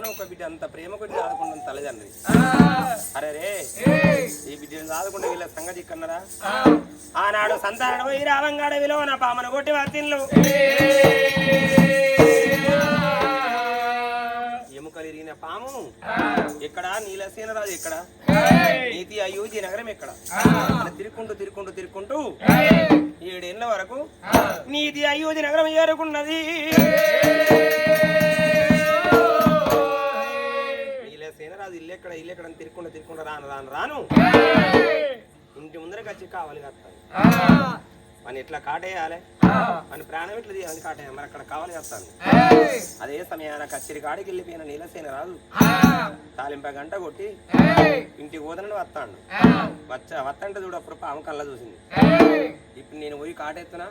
ఒక్కగాను ఒక బిడ్డ అంత ప్రేమ కొద్ది ఆదుకుంటాం తల్లిదండ్రి. అరే రే ఈ బిడ్డను ఆదుకుంటే వీళ్ళ సంగతి ఇక్కడరా. ఆనాడు సంతానం పోయి రావంగాడ విలువ నా పామను కొట్టి వాతిన్లు ఎముకలు ఇరిగిన పాము ఎక్కడ, నీలసేనరాజు ఎక్కడ, నీతి అయోధ్య నగరం ఎక్కడ, తిరుక్కుంటూ 7 ఏళ్ల వరకు నీతి అయోధ్య నగరం ఏరుకున్నది. నీలసేనరాజు ఇల్లెక్కడ అని తిరుక్కుంటూ రాను ఇంటి ముందరకు వచ్చి కావాలి కత్తాను. మన ఎట్లా కాటేయాలి, మన ప్రాణం ఎట్లా తీయాలని కాటేయాలి, మరి అక్కడ కావాలి కత్తాను. అదే సమయాన కచ్చిరి కాడికి వెళ్ళిపోయిన నీలసేనరాజు తాలింప గంట కొట్టి ఇంటికి పోదనని వస్తాడు. వత్తంటే చూడు అప్పుడు పాము కళ్ళ చూసింది. ఇప్పుడు నేను పోయి కాటెత్తునా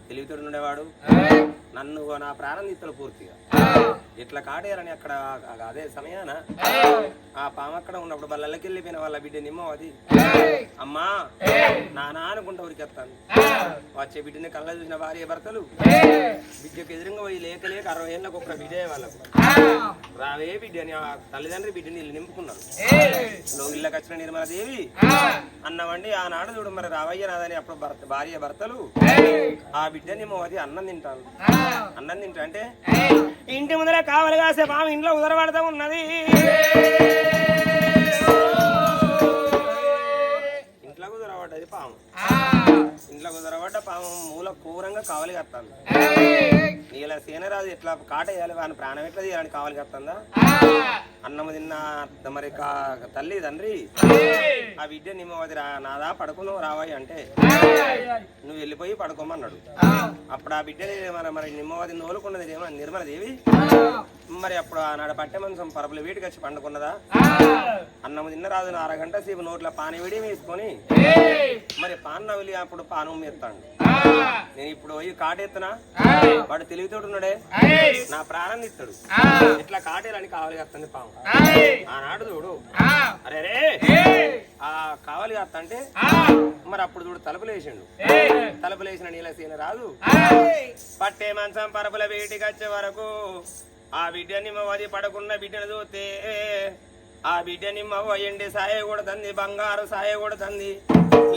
తెలివితోడు ఉండేవాడు నన్ను నా ప్రాణం తీస్తాడు పూర్తిగా. ఇట్లా కాటేయాలని అక్కడ అదే సమయాన ఆ పాము అక్కడ ఉన్నప్పుడు బల్లకి వెళ్ళిపోయిన వాళ్ళ బిడ్డ నిమ్మవది అమ్మా నానా అనుకుంటా ఉరికెత్తాను. వచ్చే బిడ్డని కళ్ళ చూసిన భార్య భర్తలు బిడ్డకు ఎదురుగా పోయి లేక 60 ఏళ్ళకు ఒక్క బిడ్డే వాళ్ళకు రావే బిడ్డ అని ఆ తల్లిదండ్రి బిడ్డని ఇల్లు నింపుకున్నారు. ఇళ్ళకి వచ్చిన నిర్మలాదేవి అన్నవండి ఆనాడు చూడు మరి రావయ్య నాదని అప్పుడు భార్య భర్తలు ఆ బిడ్డ నిమ్మవది అన్నం తింటాను. అన్నం తింటా అంటే ఇంటి ముందర కావాలి కాసే పాము ఇంట్లో ఉదరపడతా ఉన్నది. ఇంట్లో కుదరబడ్డది పాము. ఇంట్లో కుదరబడ్డ పాము మూల కూరంగా కావాలి కత్తాను. నీలసేనరాజు ఎట్లా కాటేయాలి వాని ప్రాణం ఎట్లా తీయాలని కావాలి కత్తందా. అన్నము తిన్న మరి తల్లి తండ్రి ఆ బిడ్డ నిమ్మవది నాదా పడుకుందాం రావాయి అంటే నువ్వు వెళ్ళిపోయి పడుకోమన్నాడు. అప్పుడు ఆ బిడ్డని మరి నిమ్మవది నోలుకున్నది నిర్మలదేవి. మరి అప్పుడు ఆనాడు పట్టె మంచం పరపుల వీటికి వచ్చి పండుకున్నదా. అన్నము తిన్న రాజు 1/2 గంట సేపు నోట్ల పాని విడి వేసుకొని మరి పాన్ నవిలి అప్పుడు పానం ఎత్తాడు. నేను ఇప్పుడు పోయి కాటెత్తునా వాడు తెలివితోడు ఉన్నాడే నా ప్రాణం ఇస్తాడు. ఇట్లా కాటేయాలని కావాలి కత్తంది పాము. ఆనాడు చూడు అరే రే ఆ కావాలి కత్తంటే మరి అప్పుడు చూడు తలుపులేసిండు. తలుపులేసిన నీలసేనరాజు పట్టే మంచం పరపుల వీటికి వచ్చే వరకు ఆ బిడ్డ నిమ్మవది పడుకున్న బిడ్డను చూస్తే ఆ బిడ్డ నిమ్మవ ఎండి సాయ కూడా తంది, బంగారు సాయ కూడా తంది.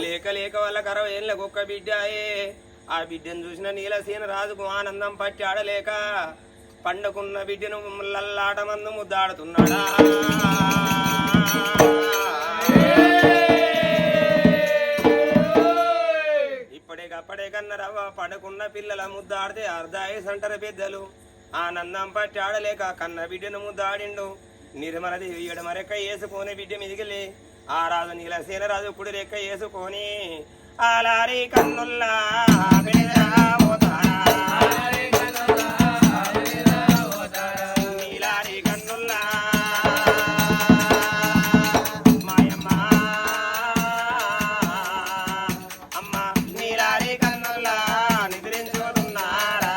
లేక వాళ్ళ 60 ఏళ్ళకు ఒక్క బిడ్డాయే. ఆ బిడ్డను చూసిన నీలసేనరాజుకు ఆనందం పట్టి ఆడలేక పండుకున్న బిడ్డను లల్లాట మందు ముద్దాడుతున్నాడా. ఇప్పటికప్పుడే కన్నరవ్వ పడుకున్న పిల్లల ముద్దాడితే అర్ధాయస్ అంటారు పెద్దలు. ఆనందం పట్టి ఆడలేక కన్న బిడ్డను ముద్దాడిండు. నిర్మలదేవి ఎడమరెక్క వేసుకొని బిడ్డ మిదిగిలి ఆ రాజు నీలసేనరాజు కుడి రెక్క వేసుకొని ఆలారి కన్నుల్లా నీలారి కన్నుల్లా మాయమ్మ అమ్మ నీలారి కన్నుల్లా నిద్రించుతున్నారా.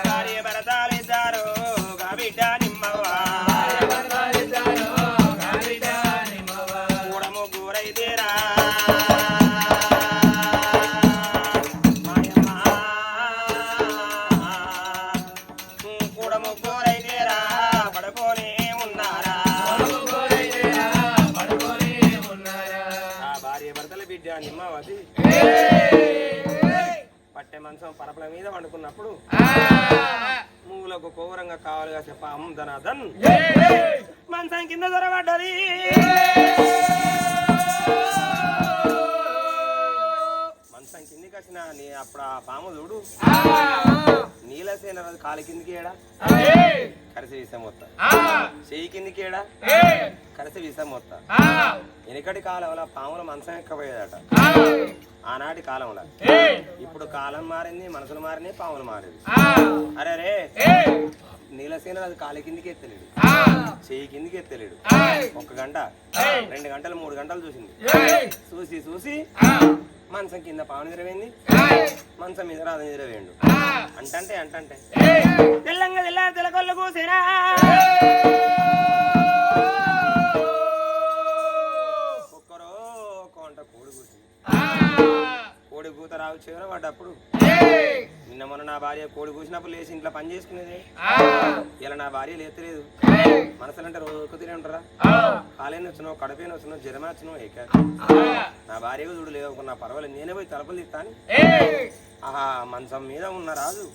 భార్య భర్తలిద్దరు బిడ్డ నిమ్మవ్వ కూడా ముగ్గురైతేరా. కూడా ముగ్గురైతేరా పడుకొని ఉన్నారా. ఆ భార్య భర్తల బిడ్డ నిమ్మవది పట్టె మంచం పరపల మీద వండుకున్నప్పుడు మూలకు కోరంగా కావాలి కాసే పాము ధనాధన్ మంచం కింద దొరబడ్డది. మంచం కిందికి వచ్చిన అప్పుడు ఆ పాము చూడు నీలసేనరాజు కాలి కిందికి ఏడా కరిసి విషం వస్తా, చెయ్యి కిందికి ఏడా కరిసి విషం వస్తా. వెనకటి కాలంలో పాముల మంచం ఎక్కపోయేదట ఆనాటి కాలంలో. ఇప్పుడు కాలం మారింది, మనుషులు మారినాయి, పాములు మారింది. అరే రే నీలసేనరాజు కాలి కిందికి ఎత్తలేడు, చెయ్యి కిందికి ఎత్తలేడు. 1 గంట 2 గంటలు 3 గంటలు చూసింది. చూసి మంచం కింద పాము నిద్రవేంది, మంచం మీద రాజు నిద్రవేయండు. అంటే తెల్లంగా తెల్లకొల్లు కూసినా ఒక్కరో కొంట కోడి కూసింది. కోడి కూత రావు చివర పడ్డప్పుడు నిన్న మొన్న నా భార్య కోడి కూసినప్పుడు లేచి ఇంట్లో పని చేసుకునేది. ఇలా నా భార్య లేతలేదు. మనసులు అంటే రోజు తినే ఉంటారా? కాలేని వచ్చినావు, కడపైన వచ్చినావు, జ్వరమే వచ్చినావు, ఏకా నా భార్యగా చూడు లేవుకున్నా పర్వాలేదు, నేనే పోయి తలుపులు తీస్తాను. ఆహా మంచం మీద ఉన్న రాజు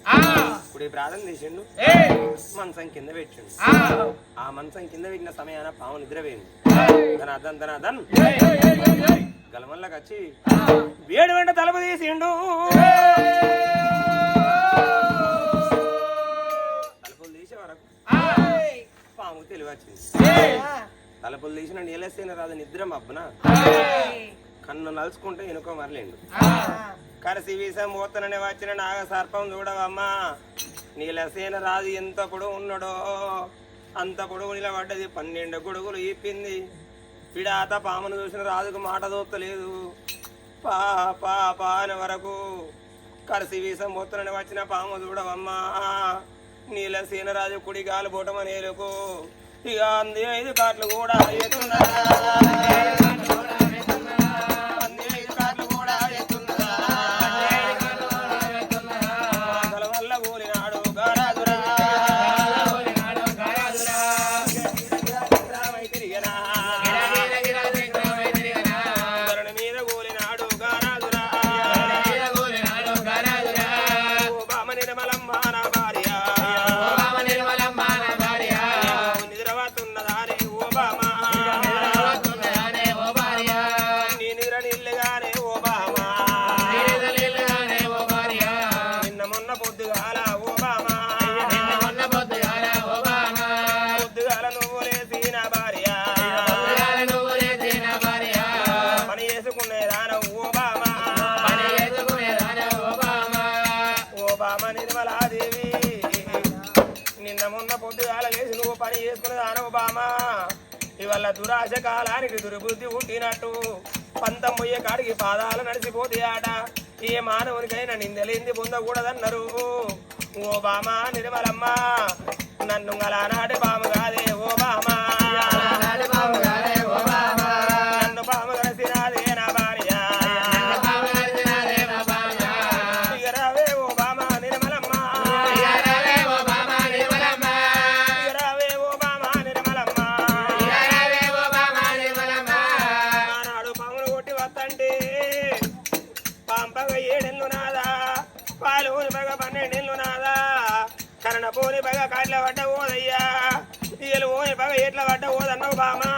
ఇప్పుడు ఈ ప్రార్థన చేసిండు, మంచం కింద పెట్టిండు. ఆ మంచం కింద పెట్టిన సమయాన పాము నిద్రపోయింది. ధనాధన్ ధనాధన్ గలమల్లోకి వచ్చి వేడి వెంట తలుపు తీసిండు. తలుపులు తీసే వరకు పాము తెలివి వచ్చింది. తలుపులు తీసిన నీలసేన రాదు నిద్ర మబ్బున కన్ను నలుచుకుంటే ఎనుకో మరలేండు. కరసి వీసం పోతనని వచ్చిన నాగ సర్పం చూడవమ్మా, నీలసేన రాజు ఎంత పొడవు ఉన్నాడో అంత పొడవు నిలబడ్డది. 12 గొడుగులు ఈపింది. పిడాత పామును చూసిన రాజుకు మాట దోత్తలేదు. పా పా పా అని వరకు కరసి వీసం పోతనని వచ్చిన పాము చూడవమ్మా, నీలసేన రాజు కుడి గాలు బోటమని ఏలుకు ఇక 5 కాట్లు కూడా ఎత్తున్నదా, 5 కాట్లు కూడా ఎత్తున్నదా. వల్ల గోలినాడు గారాజురా, తిరిగనా ధరణి మీద గోలినాడు గారాజురా. ఓ బామ నిర్మలమ్మ నా భార్య, నిద్రవతున్నదానే ఓ బామ, నీ నిద్ర నీళ్ళుగానే ఓ బామ, నిన్న మొన్న పొద్దుగాల ఓ బామ, పొద్దుగాల నువ్వు లేసి నా భార్య పని చేసుకునేదాన ఓ బామ, ఓ బామ నిర్మలాదేవి నిన్న మొన్న పొద్దుగాల లేచి నువ్వు పని చేసుకునేదాన ఓ బామ. ఇవల్ల దురాశ కాలానికి దుర్బుద్ధి పుట్టినట్టు పంతం పోయే కాడికి పాదాలు నడిచిపోతే ఆట. ఏ మానవునికైనా నిందలేంది పొందకూడదన్నారు. ఓ బామ నిర్మలమ్మ నన్ను గలానాటి పాము కాదే ఓ బామ, నన్ను పాము కలిసినాదే నా భార్య. ఇక రావే ఓ బామ నిర్మలమ్మ, ఇక రావే ఓ బామ నిర్మలమ్మ. ఆనాడు పాములు కొట్టి వస్తంటే పాంపగ 7 ఏళ్ళు నాదా, పాలుని పగ 12 ఏళ్ళు నాదా, కరణ పోని పగ కాట్ల పడ్డ ఓదయ్యా, ఇయలు ఓని పగ ఎట్ల పడ్డ ఓదన్నావు బామా.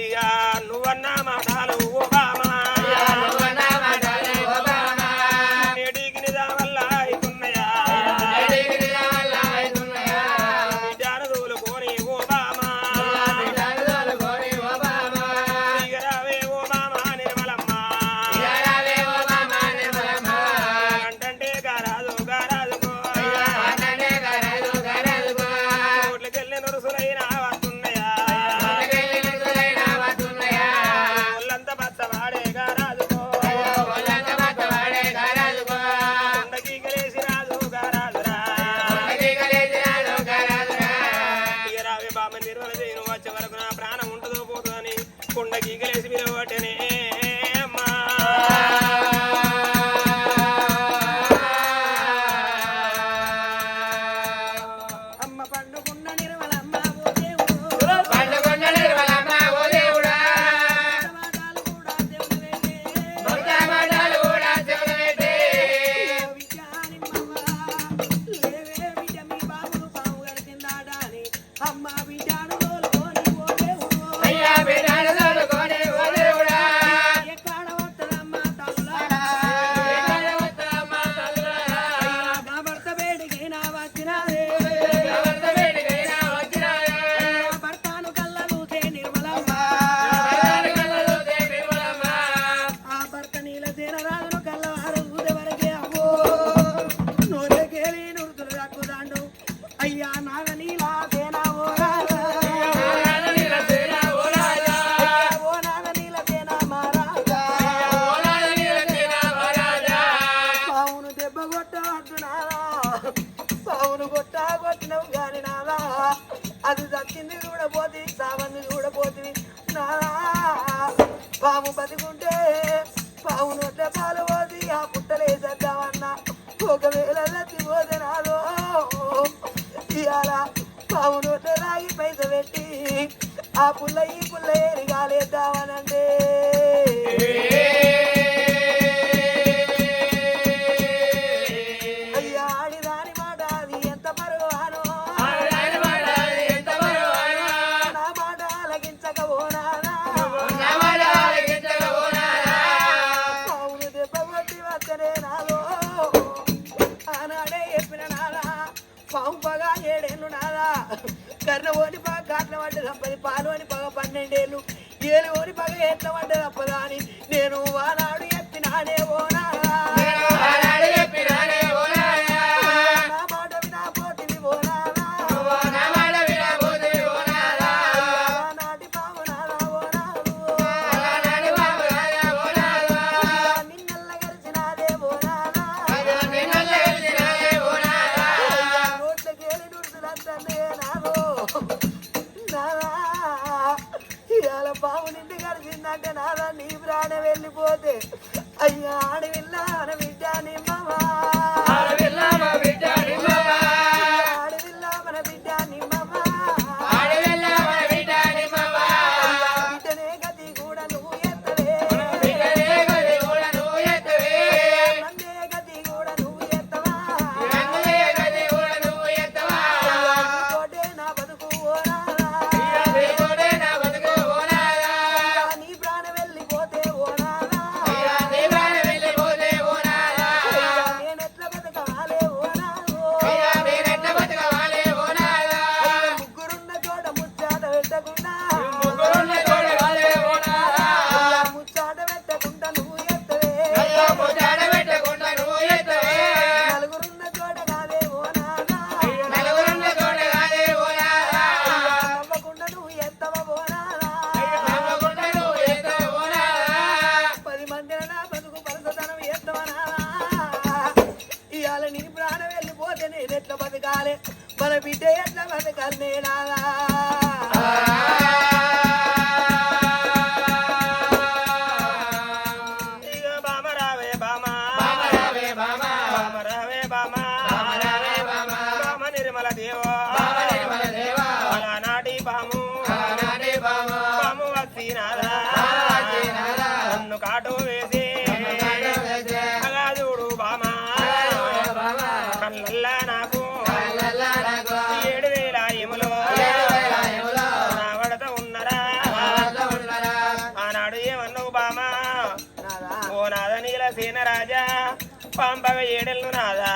ఇక నువ్వన్నా మాటలు ఓ బామా, నేటికి నిజా వల్ల అవుతున్నాయా, బిడ్డాను తోలుకొని ఓ బామా. ఇక రావే ఓ బామా నిర్మలమ్మ, అంటంటే గారాజు గారాజుకో కోట్లకెళ్ళి నురుసులైన వస్తున్నాయా, ఒళ్ళంతా పచ్చవాడే గారాజుకో కొండకి గలేసి రాజు గారాజురా. ఇక రావే బామ నిర్మల చేయను వచ్చే వరకు నా ప్రాణం ఉంటుందో పోతుందని కొండకి గలేసి విలువటనే అమ్మా. అమ్మ పండుకున్న నిర్మలమ్మ ఓ దేవుడు, టమాటాలు కూడా దేవుడు వేసే. ఓ విద్యానిమ్మవ్వ, లేవే బిడ్డ మీ బాబును పాము గరిచిందాట అని అమ్మ బిడ్డను తోలుకొని ఓ దేవుడు, ఎక్కడ వస్తదమ్మ తల్లులారా, నా భర్త వేడికి నా వచ్చినాదే, భర్తను కళ్ళ చూసే నిర్మలమ్మ, ఆ భర్త నీలసేన రాజును కళ్ళవారు చూసే వరకే అమ్మో నోరేకేలి నురుతులు దక్కుదాండు. అయ్యా నాగ నీలసేన ఓ రాజా, ఓ నాగ నీలసేన మహారాజా, పావును దెబ్బ కొట్టవద్దు నాదా, పావును కొట్టినవు గాని నాదా, అది దక్కింది చూడపోతే సామంది చూడపోతుంది నాదా. పాము బతికుంటే పావును వద్ద పాలు పోతి ఆ పుట్టలేసేద్దామన్నా ఓ ఒకవేళ చచ్చిపోతే నాదో ఇవాళ పావు నోట రాగి పైస పెట్టి ఆ పుల్ల ఈ పుల్ల ఏరిగాలేద్దామనంటే అయ్యా ఆడిదాని మాట అది ఎంత పరువానో నా మాట ఆలకించకపోనానా పావును దెబ్బ కొట్టి వస్తనే నాదో ఆనాడే చెప్పిన నాదా పాము పగ 7 ఏళ్ళు నాదా కర్ణ ఓని పగ కాట్ల పడ్డ తప్పది పాలు అని పగ 12 ఏళ్ళు ఏలు ఓని పగ ఎట్ల పడ్డ తప్పదా అని నేను ఆనాడు చెప్పినానే ఓనా నా మాట వినా పోతివి ఓనానా నాటి పాము నాదా ఓనాడు నిన్నెల్ల గరిచినాదే ఓనానా రోడ్లకేలి నుడుచులంటే నాదో నాదా ఇవాళ పాము నిండి గడిచిందంటే నాదా నీ ప్రాణం వెళ్ళిపోతే అయ్యా ఆడవిల్లా మన బిడ్డ నిమ్మవా ఆడవిల్లా మన బిడ్డ నిమ్మవా బిడ్డనే గతి కూడా నువ్వు ఎత్తవే నన్నే గతి కూడా నువ్వు ఎత్తవా నీతోటే నా బతుకు ఓనాదా నీ ప్రాణం వెళ్ళిపోతే ఓనాదా నేనెట్లా బతకవాలే ఓనాదో ముగ్గురున్న చోట ముచ్చాట పెట్టకుండా ముచ్చాట పెట్టకుండా నువ్వు ఎత్తవే నలుగురున్న చోట కాదే ఓనాదా నవ్వకుండా నువ్వు ఎత్తవ ఓనాదా 10 మందిన నా బతుకు పరసతనం ఎత్తవనాదా ఇవాళ నీ ప్రాణం వెళ్ళిపోతే నేను ఎట్లా బతకాలి మన బిడ్డ ఎట్లా బతకాలి నాదా ఇక బామ రావే బామ బామ రావే బామ బామ నిర్మల దేవా నాటి పాము పాము వచ్చినాదా నన్ను కాటు వేసి చూడు బామ కళ్ళల్లా నాకు 7,000 ఎములో నా వడత ఉన్నరా ఆనాడు ఏమన్నావు బామ నాదా ఓ నాద నీల సేన రాజా పాంపగ 7 ఏళ్ళు నాదా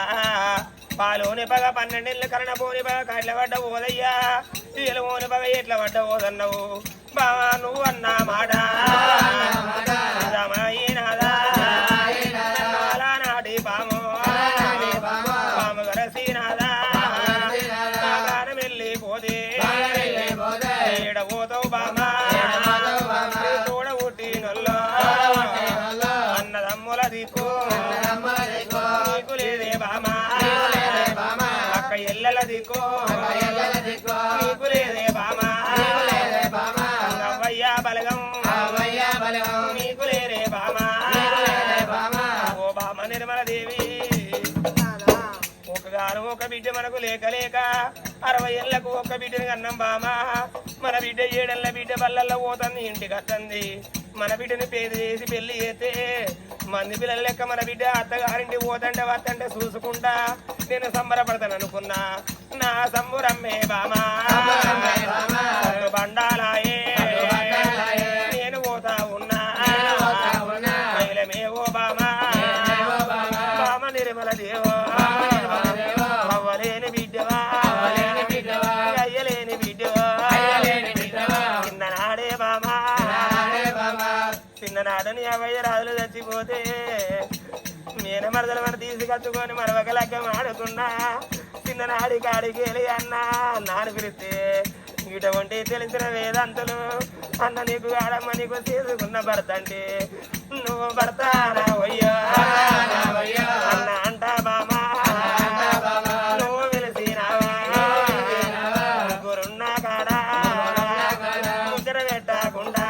పాలోని పగ 12 ఏళ్ళు కరణపోని పగ కాట్ల పడ్డ ఓదయ్యా ఓని పగ ఎట్ల పడ్డ ఓదన్నావు బావా నువ్వు అన్నా మాట రమాయి నాదా నాటి పాము పాము గరసి నాదా గానం వెళ్ళిపోతే ఏడబోతావు బామా చూడ పుట్టినొల్లో అన్నదమ్ముల దిక్కు నీకు లేదే బామా అక్క ఎల్లల దిక్కు నీకు లేదే బామా నవ్వయ్యా బలగం నీకు లేరే బామా ఓ బామ నిర్మల దేవి నాదా ఒకగాను ఒక బిడ్డ మనకు లేక లేక 60 ఏళ్లకు ఒక బిడ్డని కన్నం బామా మన బిడ్డ 7 ఏళ్ల బిడ్డ బల్లల్లో పోతుంది ఇంటికి వస్తుంది మన బిడ్డని పేరు చేసి పెళ్లి చేస్తే మంది పిల్లల లెక్క మన బిడ్డ అత్తగారింటి పోతంటే వస్తంటే చూసుకుంటా నేను సంబరపడతాను అనుకున్నా నా సంబురమ్మే బామా బండాలాయే నేను పోతా ఉన్నా మహిళమేవో బామా బామ నిర్మల దేవో అవ్వలేని బిడ్డవా అయ్యలేని బిడ్డవా చిన్ననాడే బామా చిన్ననాడని 50 రాజులు చచ్చిపోతే మేనమరదల మన తీసుకచ్చుకొని మరొక లగ్గం ఆడుకున్నా చిన్ననాడి కాడికి వెళ్ళి అన్నా నాన్న పిలిస్తే ఇటువంటి తెలిసిన వేదాంతులు అన్న నీకు ఆడమ్మ నీకు చేసుకున్న భర్త అంటే నువ్వు భర్త వయ్యా అన్న అంటా బామా నువ్వు పిలిచినావా గురున్నా కాడా ముద్ర పెట్టకుండా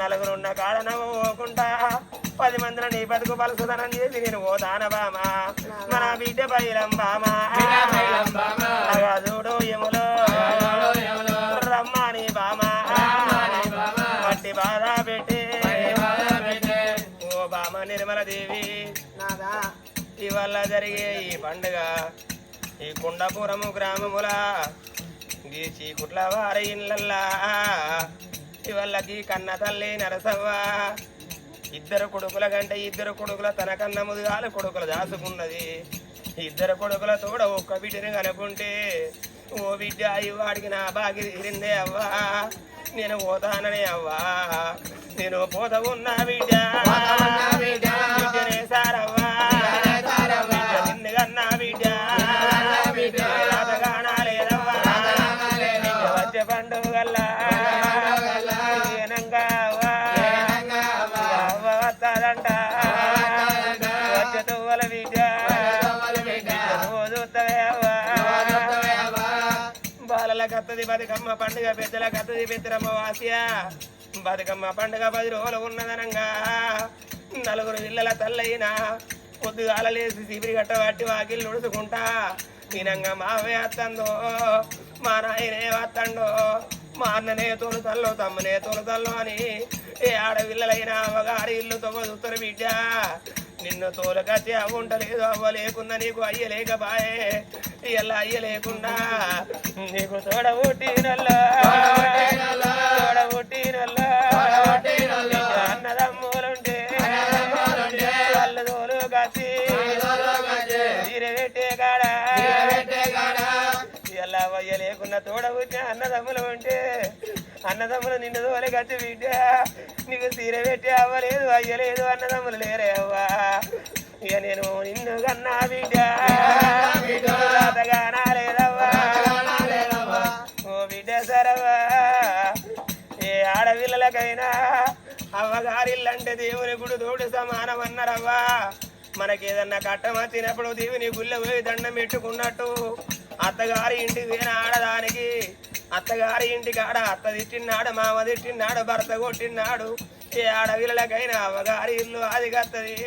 నలుగురున్న కాడ నవ్వు పోకుండా 10 మందిని బతుకు పలుసుదనం చేసి నేను పోతాన బామా మన బిడ్డ బయలం బామా చూడు ఎములో రమ్మని బామా మట్టి బాధ పెట్టి ఓ బామ నిర్మల దేవి ఇవల్ల జరిగే ఈ పండుగ ఈ కుండపురము గ్రామముల ఈ చీకుట్ల వారి ఇళ్ళల్లా ఇవల్లకి కన్న తల్లి నరసవ్వ ఇద్దరు కొడుకుల కంటే ఇద్దరు కొడుకుల తన కన్న ముదుగాలు కొడుకులు దాసుకున్నది ఇద్దరు కొడుకుల తోడ ఒక్క బిడ్డని కనుకుంటే ఓ బిడ్డ ఇవాడికి నా బాగి తీరిందే అవ్వా నేను పోతాననే అవ్వా నేను పోత ఉన్నా బిడ్డ బిడ్డనే సారవ్వా నిన్నగన్నా బిడ్డ రాతగానా లేదవ్వా వచ్చే పండుగల్లా ఏనంగా అవ్వ వస్తాదంట వచ్చే తువ్వల బిడ్డ చూస్తవే అవ్వా బాలల కత్తది బతుకమ్మ పండుగ పెద్దల కత్తది పెద్దరమ్మ వాసియా బతుకమ్మ పండుగ 10 రోజులు ఉన్నదనంగా నలుగురు ఇళ్ళల తల్లయినా పొద్దుగాల లేసి సిబిరి గట్ట పట్టి వాకిళ్ళు ఉడుచుకుంటా ఈనంగా మావే వత్తందో మా నాయనే వత్తండో మా అన్ననే తోలుతల్లో తమ్మనే తోలుతల్లో అని ఏ ఆడపిల్లలైనా అవ్వగారి ఇల్లు తొమ్మిది బిడ్డ నిన్ను తోలకచ్చి అవ్వుంటలేదు అవ్వ లేకుండా నీకు అయ్యలేకపాయే ఇలా అయ్యలేకుండా నీకు తోడబుట్టినల్లా అన్నదమ్ములుంటే వాళ్ళ తోలు కచ్చి తీరబెట్టే కాడా ఇలా అయ్య లేకున్నా తోడబుట్టిన అన్నదమ్ములు ఉంటే అన్నదమ్ములు నిన్ను తోలే కచ్చి బిడ్డ నీకు తీరబెట్టి అవ్వలేదు అయ్యలేదు అన్నదమ్ములు లేరే అవ్వా ఇక నేను నిన్ను కన్నా బిడ్డ రాతగానా లేదవ్వా ఓ బిడ్డ సరవా ఏ ఆడపిల్లలకైనా అవ్వగారిల్లంటే దేవుని గుడి తోడు సమానమన్నారవ్వా మనకేదన్నా కట్టం వచ్చినప్పుడు దేవుని గుళ్ళ పోయి దండం పెట్టుకున్నట్టు అత్తగారి ఇంటికి పోయిన ఆడదానికి అత్తగారి ఇంటికాడ అత్త తిట్టినాడు మామ తిట్టినాడు భర్త కొట్టినాడు ఏ ఆడపిల్లలకైనా అవ్వగారి ఇల్లు అది కత్తది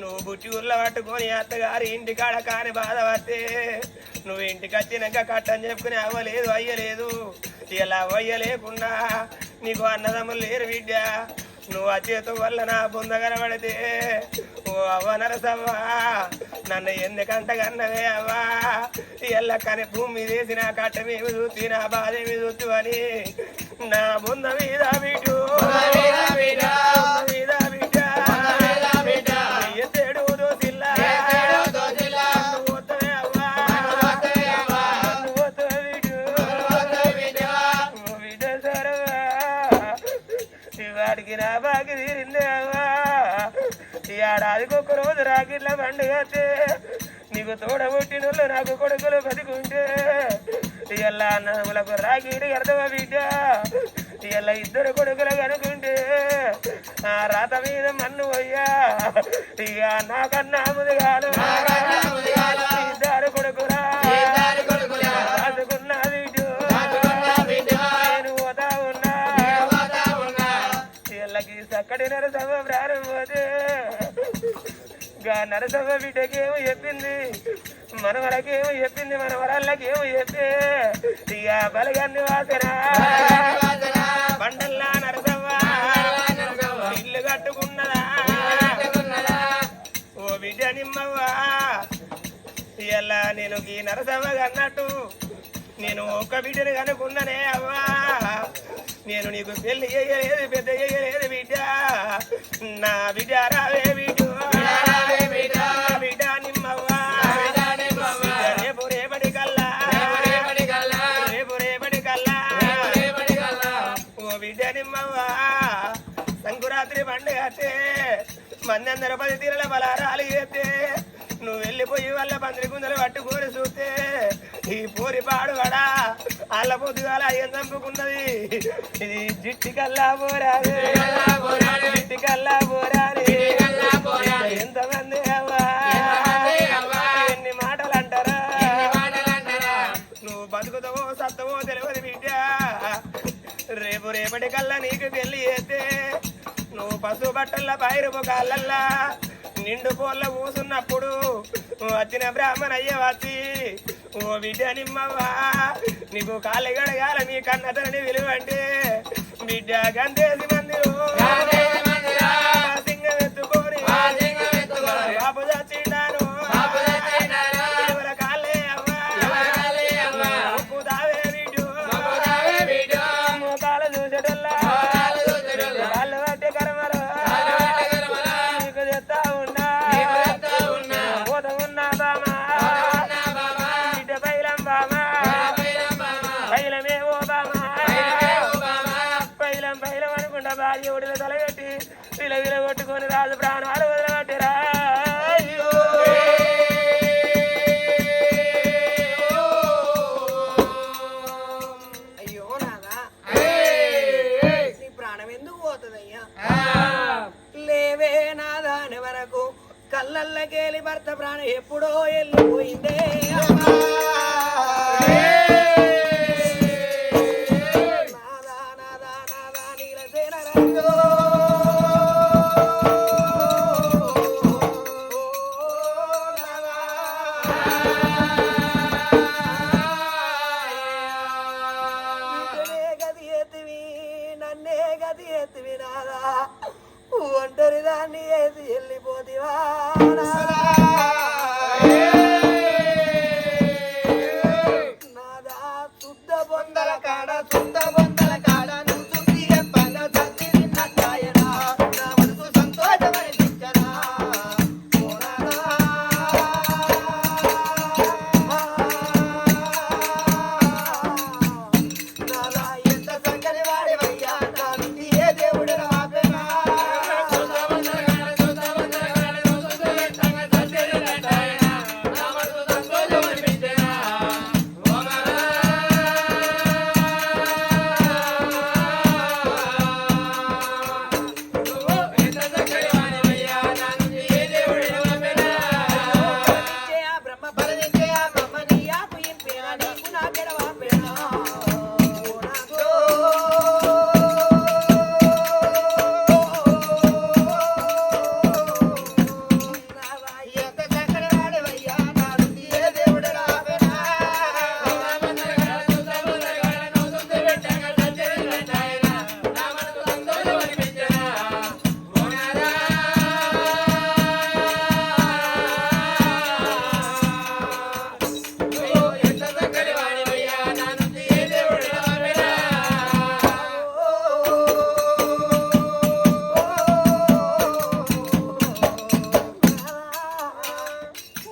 నువ్వు బుట్టి ఉల్ల పట్టుకొని అత్తగారి ఇంటికాడ కాని బాధ పడితే నువ్వు ఇంటికి వచ్చినాక కట్టని చెప్పుకుని అవ్వలేదు అయ్యలేదు ఇలా అవ్వయ్యలేకుండా నీకు అన్నదమ్ములు లేరు బిడ్డ నువ్వు అచేతు వల్ల నా బొంద కనబడితే ఓ అవ్వ నరసవ్వా నన్ను ఎందుకంట కన్నవే అవ్వా ఎల్ల కని భూమి వేసి నా కట్టమేమి చూసి నా బాధేమి చూస్తూ అని నా బొంద మీద బిడ్డు మీద బిడ్డ ఎత్తేడు దోసిల్లా పోతావే అవ్వా పోతావే బిడ్డ సరవా వాడికి నా బాకి తీరిందే అవ్వా ఈ ఏడాదికి ఒక్క రోజు రాకిట్ల పండుగ నీకు తోడబుట్టినోళ్ళు నాకు కొడుకులు బతికుంటే ఇలా అన్నములకు రాకిడి అర్థమా బిడ్డ ఇలా ఇద్దరు కొడుకులు కనుకుంటే ఆ రాత మీద మన్ను పోయ్యా ఇక నాకన్నా ముదిగాలు ఇద్దరు కొడుకురా రాసుకున్నా బిడ్డ నేను పోతా ఉన్నా వీళ్ళకి చక్కటి నరసమ్మ ప్రారంభోతే నరసమ్మ బిడ్డకేమో చెప్పింది మనవరకేమో చెప్పింది మన వరాళ్ళకేమో చెప్పి ఇక బలగాన్ని వాసన పండల్లా నరసవ్వ ఇల్లు కట్టుకున్నదా ఓ బిడ్డ నిమ్మవ్వా ఇలా నేను ఈ నరసవ్వ అన్నట్టు నేను ఒక్క బిడ్డని కనుకున్ననే అవ్వా నేను నీకు పెళ్లి చేయలేదు పెద్ద చేయలేదు బిడ్డ నా బిడ్డ రావే బిడ్డ బిడ్డ నిమ్మవ్వా రేపు రేపటి కల్లా ఓ బిడ్డ నిమ్మవ్వా సంకురాత్రి పండుగ అంటే మందందరూ 10 తీరల బలారాలు చేస్తే నువ్వు వెళ్ళిపోయి వాళ్ళ పందిరి గుందలు పట్టుకొని చూస్తే ఈ పూరి పాడువాడా వాళ్ళ పొద్దుగాల ఏం చంపుకున్నది ఇది జిట్టి కల్లా పోరాది జిట్టి కల్లా పోరాది ఎంతమంది అవ్వా ఎన్ని మాటలు అంటారా నువ్వు బతుకుతావో సత్తవో తెలియదు బిడ్డ రేపు రేపటి కల్లా నీకు పెళ్లి చేస్తే నువ్వు పసు బట్టల పైరుపు కాళ్ళల్లా నిండు కోళ్ళ కూసున్నప్పుడు వచ్చిన బ్రాహ్మణ అయ్య వచ్చి ఓ బిడ్డ నిమ్మవ్వా నీకు కాళ్ళు గడగాల నీ కన్నతని విలువంటే బిడ్డ గంతేసి మందిరు సింగం ఎత్తుకొని బాబు చచ్చిండాను ఎవరి కాళ్ళే అవ్వా ఉప్పు తావే బిడ్డు కాళ్ళు చూసేటల్లా కాళ్ళు పట్టే కరమరు నీకు చెప్తా ఉన్నా పోత ఉన్నా బామా బిడ్డ పైలం బామా పైలమేవో బామా పైలం పైలం అనుకుంటా భార్య ఒడిలో తలగట్టి విల విల కొట్టుకొని రాజు ప్రాణాలు వదిలబట్టిరా అయ్యో నాదా నీ ప్రాణం ఎందుకు పోతుందయ్యా లేవే నాదాని వరకు కళ్ళల్లకేలి భర్త ప్రాణం ఎప్పుడో వెళ్ళిపోయిందే అమ్మా. నాదా నాదా నాదా నీలసేన రాజో. బిడ్డనే గది ఎత్తివి నన్నే గది ఎత్తివి నాదా ఒంటరి దాన్ని వేసి వెళ్ళిపోతివా నాదా శుద్ధ బొందల కాడ నువ్వు శుద్ధి చెప్పగా సత్తి నిన్నట్టాయనా నా మనసు సంతోషమనిపించనా ఓ నాదా ఎంత చక్కని వాడివయ్యా నా నుండి ఏ దేవుడు రాపేనా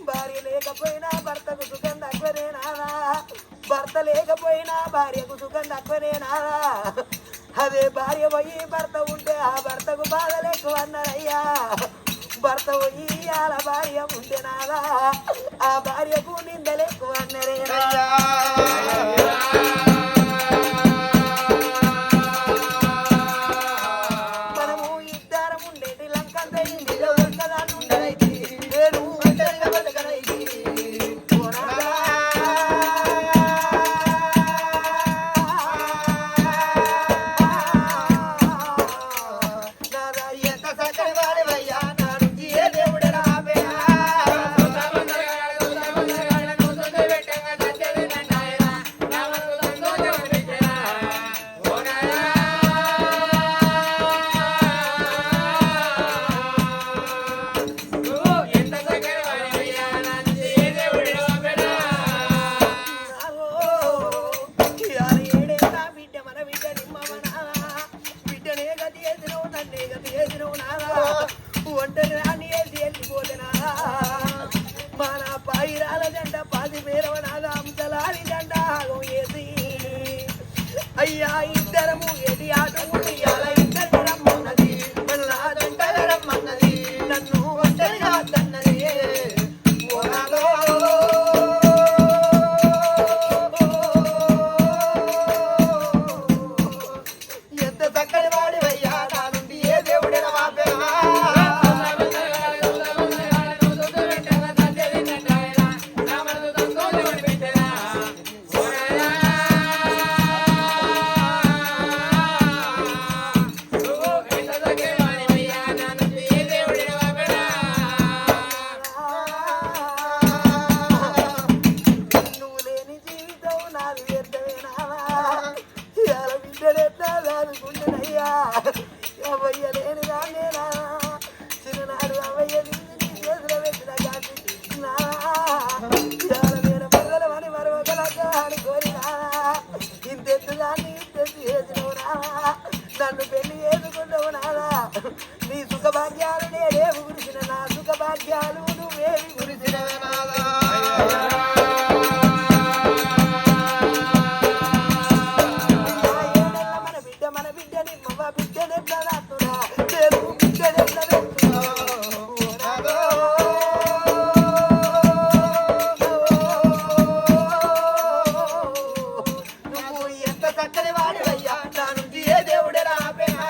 భార్య లేకపోయినా భర్తకు సుఖం తక్కువనే నాదా భర్త లేకపోయినా భార్యకు సుఖం తక్కువనే నాదా అదే భార్య పోయి భర్త ఉంటే ఆ భర్తకు బాధలు ఎక్కువ అన్నారయ్యా భర్త పోయి అలా భార్య ఉంటే నాదా ఆ భార్యకు నిందలు ఎక్కువ అన్నారేనయ్యా మనము ఇద్దరం ఉండేటి లంకంత ఇంటిలో ఒక్కదాన్ని ఉండరైతే నేను ఒంటరిగా బతకనైతే ఓ నాదా. నాదా ఎంత చక్కని వాడివయ్యా నా నుంచి ఏ దేవుడు రాపేనా ఒంటరి రాని వేసి వెళ్ళిపోతున్నా మన పైరాల జంట 10 పేరవ నాద అంతలాని జంట ఆగం వేసి అయ్యా ఇద్దరము ఎది ఆట ఇయ్యాల ఇద్దరు రమ్మన్నది మన జంట రమ్మన్నది నన్ను ఒంటరిగా తన్నది ఓనాలో ఎంత చక్కని వాడివయ్యా నా నుండి ఏ దేవుడు వాపేనా చేసుకుంటున్నయ్యా అవయ్య లేని రానేనా చిన్ననాడు అవయ్య నీ చేతులు పెట్టిన కాదు నేను మరొకమని మరొకలాగా అనుకోరినా ఇంతెత్తుదాన్ని ఇంతెత్తు చేసినవు నానా నన్ను పెళ్లి చేసుకుంటావు నానా నీ సుఖభాగ్యాలు నేనేమి గురిసిన నా సుఖభాగ్యాలు నువ్వేమి గురిసినవే నాదా మన బిడ్డని మగ బిడ్డని ఎట్లా తెలుగు బిడ్డని ఎట్లా నువ్వు ఎంత చక్కని వాడివయ్యా నా నుంచి ఏ దేవుడే రాపేనా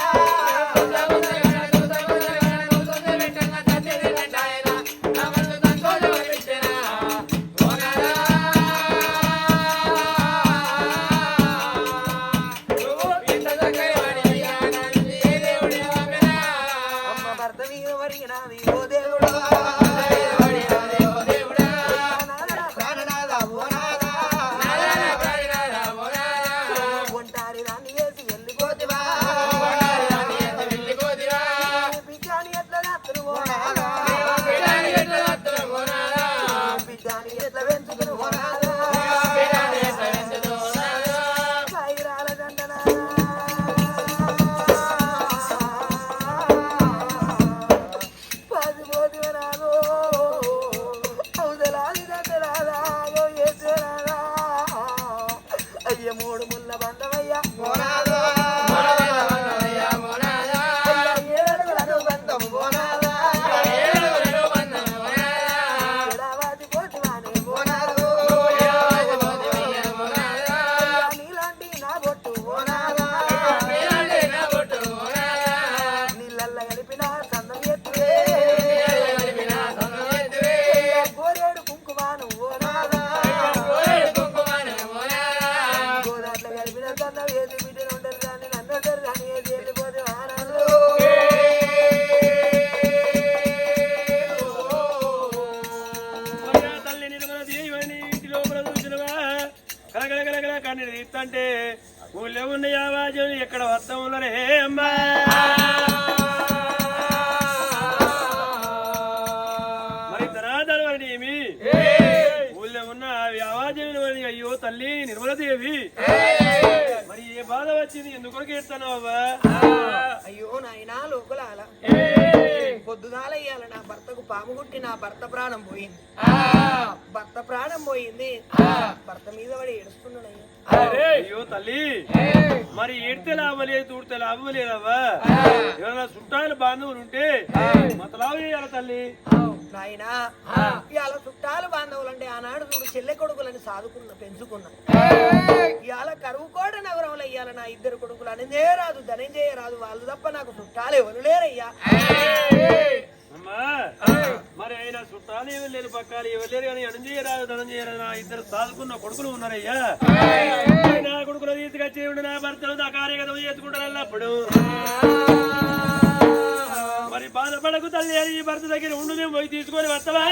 అంటే ఊళ్ళో ఉన్న యావాజం ఎక్కడ వస్తాములరే అమ్మా మరి తనాదలు అని ఏమి ఊళ్ళో ఉన్న యావాజం అయ్యో తల్లి నిర్మలదేవి మరి ఏ బాధ వచ్చింది ఎందుకు ఎడతాను అవ్వా అయ్యో నాయనా లోకలాల పొద్దుగాలయ్యాల నా భర్తకు పాము గుట్టి నా భర్త ప్రాణం పోయింది భర్త ప్రాణం పోయింది భర్త మీద పడి ఏడుస్తున్నాడయ్యా అయ్యో తల్లి మరి ఏడితే లాభం లేదు తూడితే లాభం లేదవ్వా ఎవరైనా చుట్టాలు బాంధవులు ఉంటే మతలాభం చేయాలి తల్లి నాయనా ఇవాళ చుట్టాలు బాంధవులు అంటే ఆనాడు చూడు చెల్లె కొడుకులని సాదుకున్నా పెంచుకున్నా ఇవాళ కరువు కోట నగరంలో ఇవాళ నా ఇద్దరు కొడుకులు అనిందే రాదు ధనంజయ రాదు వాళ్ళు తప్ప నాకు చుట్టాలు ఎవరు లేరయ్యా అమ్మా మరి అయినా చుట్టాలు ఎవరు లేరు పక్కాలు ఎవరు లేరు కానీ అనంజయరాదు ధనంజయరాదు నా ఇద్దరు సాదుకున్న కొడుకులు ఉన్నారయ్యా నా కొడుకులు తీసుకొచ్చి నా భర్తలు నా కార్యగతం చేసుకుంటారు అప్పుడు మరి బాధపడకు తల్లి అని భర్త దగ్గర ఉండు మేము పోయి తీసుకొని వస్తావా